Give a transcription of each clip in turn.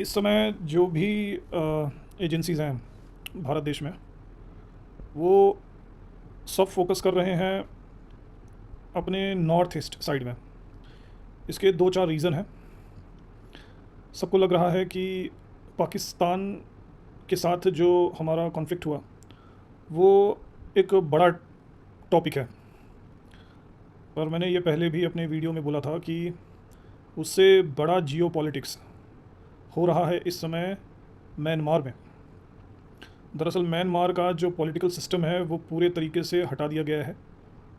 इस समय जो भी एजेंसीज़ हैं भारत देश में, वो सब फोकस कर रहे हैं अपने नॉर्थ ईस्ट साइड में। इसके दो चार रीज़न हैं। सबको लग रहा है कि पाकिस्तान के साथ जो हमारा कॉन्फ्लिक्ट हुआ वो एक बड़ा टॉपिक है, और मैंने ये पहले भी अपने वीडियो में बोला था कि उससे बड़ा जियो पॉलिटिक्स हो रहा है इस समय म्यांमार में। दरअसल म्यांमार का जो पॉलिटिकल सिस्टम है वो पूरे तरीके से हटा दिया गया है,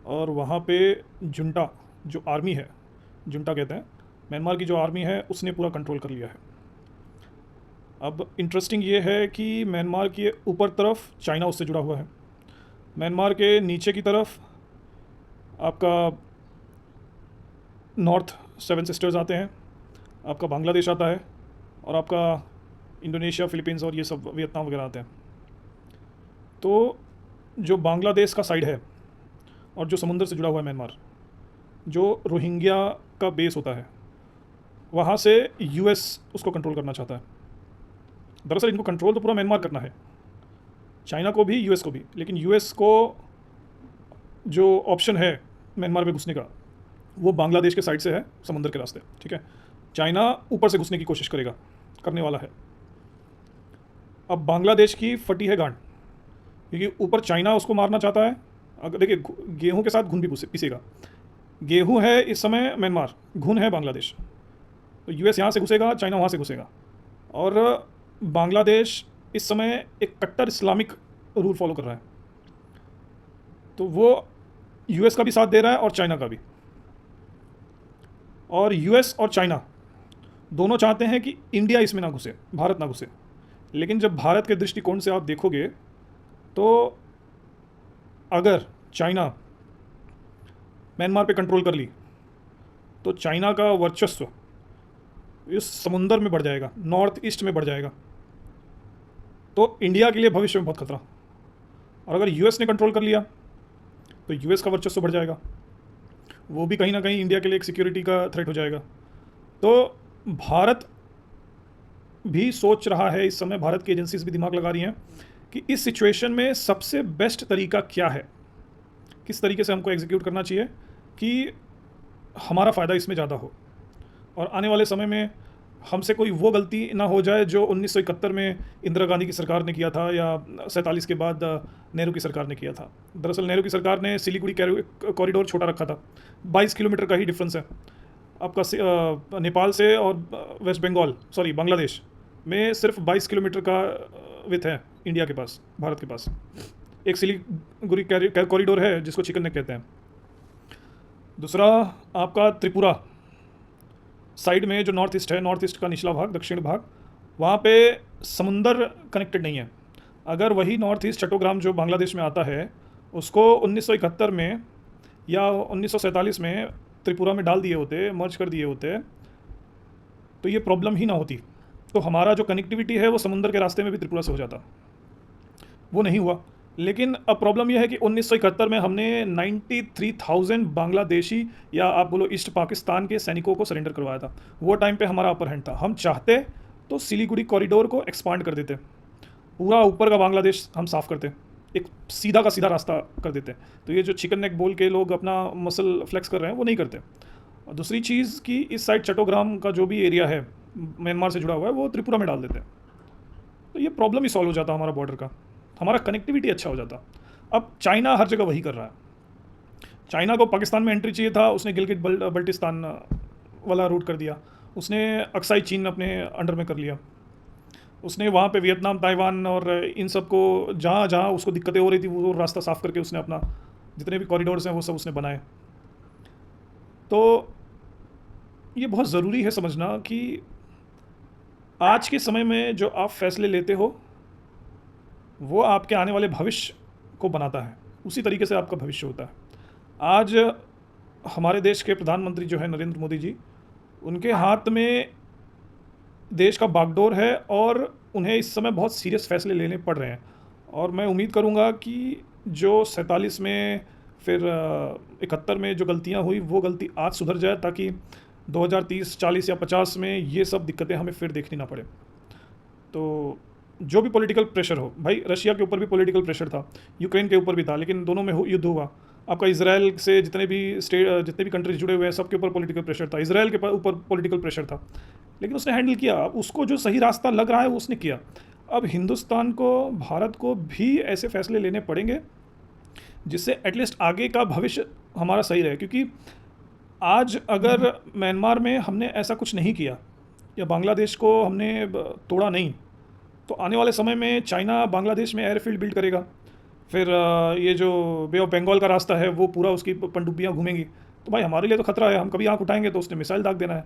और वहाँ पे जुंटा जो आर्मी है, जुंटा कहते हैं, म्यांमार की जो आर्मी है उसने पूरा कंट्रोल कर लिया है। अब इंटरेस्टिंग ये है कि म्यांमार के ऊपर तरफ चाइना उससे जुड़ा हुआ है, म्यांमार के नीचे की तरफ आपका नॉर्थ सेवन सिस्टर्स आते हैं, आपका बांग्लादेश आता है, और आपका इंडोनेशिया, फिलीपींस और ये सब वियतनाम वगैरह आते हैं। तो जो बांग्लादेश का साइड है और जो समुंदर से जुड़ा हुआ है म्यांमार, जो रोहिंग्या का बेस होता है, वहाँ से यूएस उसको कंट्रोल करना चाहता है। दरअसल इनको कंट्रोल तो पूरा म्यांमार करना है, चाइना को भी यूएस को भी, लेकिन यूएस को जो ऑप्शन है म्यांमार में घुसने का वो बांग्लादेश के साइड से है, समुंदर के रास्ते। ठीक है, चाइना ऊपर से घुसने की कोशिश करेगा, करने वाला है। अब बांग्लादेश की फटी है गांड, क्योंकि ऊपर चाइना उसको मारना चाहता है। अगर देखिए, गेहूं के साथ घुन भी पिसेगा। गेहूं है इस समय म्यांमार, घुन है बांग्लादेश। तो यूएस यहाँ से घुसेगा, चाइना वहाँ से घुसेगा, और बांग्लादेश इस समय एक कट्टर इस्लामिक रूल फॉलो कर रहा है। तो वो यूएस का भी साथ दे रहा है और चाइना का भी। और यूएस और चाइना दोनों चाहते हैं कि इंडिया इसमें ना घुसे, भारत ना घुसे। लेकिन जब भारत के दृष्टिकोण से आप देखोगे तो अगर चाइना म्यांमार पे कंट्रोल कर ली तो चाइना का वर्चस्व इस समुंदर में बढ़ जाएगा, नॉर्थ ईस्ट में बढ़ जाएगा। तो इंडिया के लिए भविष्य में बहुत खतरा। और अगर यूएस ने कंट्रोल कर लिया तो यूएस का वर्चस्व बढ़ जाएगा, वो भी कहीं ना कहीं इंडिया के लिए एक सिक्योरिटी का थ्रेट हो जाएगा। तो भारत भी सोच रहा है इस समय, भारत की एजेंसीज भी दिमाग लगा रही हैं कि इस सिचुएशन में सबसे बेस्ट तरीका क्या है, किस तरीके से हमको एग्जीक्यूट करना चाहिए कि हमारा फ़ायदा इसमें ज़्यादा हो, और आने वाले समय में हमसे कोई वो गलती ना हो जाए जो 1971 में इंदिरा गांधी की सरकार ने किया था, या 47 के बाद नेहरू की सरकार ने किया था। दरअसल नेहरू की सरकार ने सिलीगुड़ी कॉरिडोर छोटा रखा था, 22 किलोमीटर का ही डिफरेंस है आपका नेपाल से, और वेस्ट बंगाल, सॉरी, बांग्लादेश में सिर्फ 22 किलोमीटर का विथ है इंडिया के पास, भारत के पास। एक सिलीगुड़ी कॉरिडोर है जिसको चिकन नेक कहते हैं। दूसरा आपका त्रिपुरा साइड में जो नॉर्थ ईस्ट है, नॉर्थ ईस्ट का निचला भाग, दक्षिण भाग, वहाँ पे समुंदर कनेक्टेड नहीं है। अगर वही नॉर्थ ईस्ट चट्टोग्राम जो बांग्लादेश में आता है उसको 1971 में या 1947 में त्रिपुरा में डाल दिए होते, मर्ज कर दिए होते, तो ये प्रॉब्लम ही ना होती। तो हमारा जो कनेक्टिविटी है वो समुंदर के रास्ते में भी त्रिपुरा से हो जाता। वो नहीं हुआ। लेकिन अब प्रॉब्लम यह है कि 1971 में हमने 93,000 बांग्लादेशी, या आप बोलो ईस्ट पाकिस्तान के सैनिकों को सरेंडर करवाया था। वो टाइम पे हमारा अपर हैंड था। हम चाहते तो सिलीगुड़ी कॉरिडोर को एक्सपांड कर देते, पूरा ऊपर का बांग्लादेश हम साफ़ करते, एक सीधा का सीधा रास्ता कर देते। तो ये जो चिकन नेक बोल के लोग अपना मसल फ्लेक्स कर रहे हैं वो नहीं करते। और दूसरी चीज़ कि इस साइड चट्टोग्राम का जो भी एरिया है म्यांमार से जुड़ा हुआ है वो त्रिपुरा में डाल देते हैं। तो ये प्रॉब्लम ही सॉल्व हो जाता हमारा बॉर्डर का, हमारा कनेक्टिविटी अच्छा हो जाता। अब चाइना हर जगह वही कर रहा है। चाइना को पाकिस्तान में एंट्री चाहिए था, उसने गिलगित बल्टिस्तान वाला रूट कर दिया। उसने अक्साई चीन अपने अंडर में कर लिया। उसने वहाँ पे वियतनाम, ताइवान और इन सब को जहाँ जहाँ उसको दिक्कतें हो रही थी वो रास्ता साफ़ करके उसने अपना जितने भी कॉरिडोर्स हैं वो सब उसने बनाए। तो ये बहुत ज़रूरी है समझना कि आज के समय में जो आप फैसले लेते हो वो आपके आने वाले भविष्य को बनाता है, उसी तरीके से आपका भविष्य होता है। आज हमारे देश के प्रधानमंत्री जो है नरेंद्र मोदी जी, उनके हाथ में देश का बागडोर है, और उन्हें इस समय बहुत सीरियस फैसले लेने पड़ रहे हैं। और मैं उम्मीद करूंगा कि जो 47 में, फिर 71 में जो गलतियां हुई वो गलती आज सुधर जाए, ताकि 2030, 40 या 50 में ये सब दिक्कतें हमें फिर देखनी ना पड़े। तो जो भी पॉलिटिकल प्रेशर हो, भाई रशिया के ऊपर भी पॉलिटिकल प्रेशर था, यूक्रेन के ऊपर भी था, लेकिन दोनों में युद्ध हुआ। आपका इसराइल से जितने भी जितने भी कंट्रीज जुड़े हुए हैं सबके ऊपर पॉलिटिकल प्रेशर था, इसराइल के ऊपर पॉलिटिकल प्रेशर था, लेकिन उसने हैंडल किया। अब उसको जो सही रास्ता लग रहा है वो उसने किया। अब हिंदुस्तान को, भारत को भी ऐसे फैसले लेने पड़ेंगे जिससे एटलीस्ट आगे का भविष्य हमारा सही रहे। क्योंकि आज अगर म्यांमार में हमने ऐसा कुछ नहीं किया या बांग्लादेश को हमने तोड़ा नहीं, तो आने वाले समय में चाइना बांग्लादेश में एयरफील्ड बिल्ड करेगा, फिर ये जो बे ऑफ बंगाल का रास्ता है वो पूरा उसकी पनडुब्बियाँ घूमेंगी, तो भाई हमारे लिए तो खतरा है। हम कभी आँख उठाएंगे तो उसने मिसाइल दाग देना है।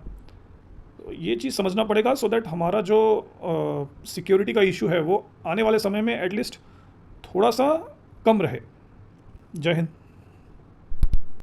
तो ये चीज़ समझना पड़ेगा, सो दैट हमारा जो सिक्योरिटी का इशू है वो आने वाले समय में एटलीस्ट थोड़ा सा कम रहे। जय हिंद।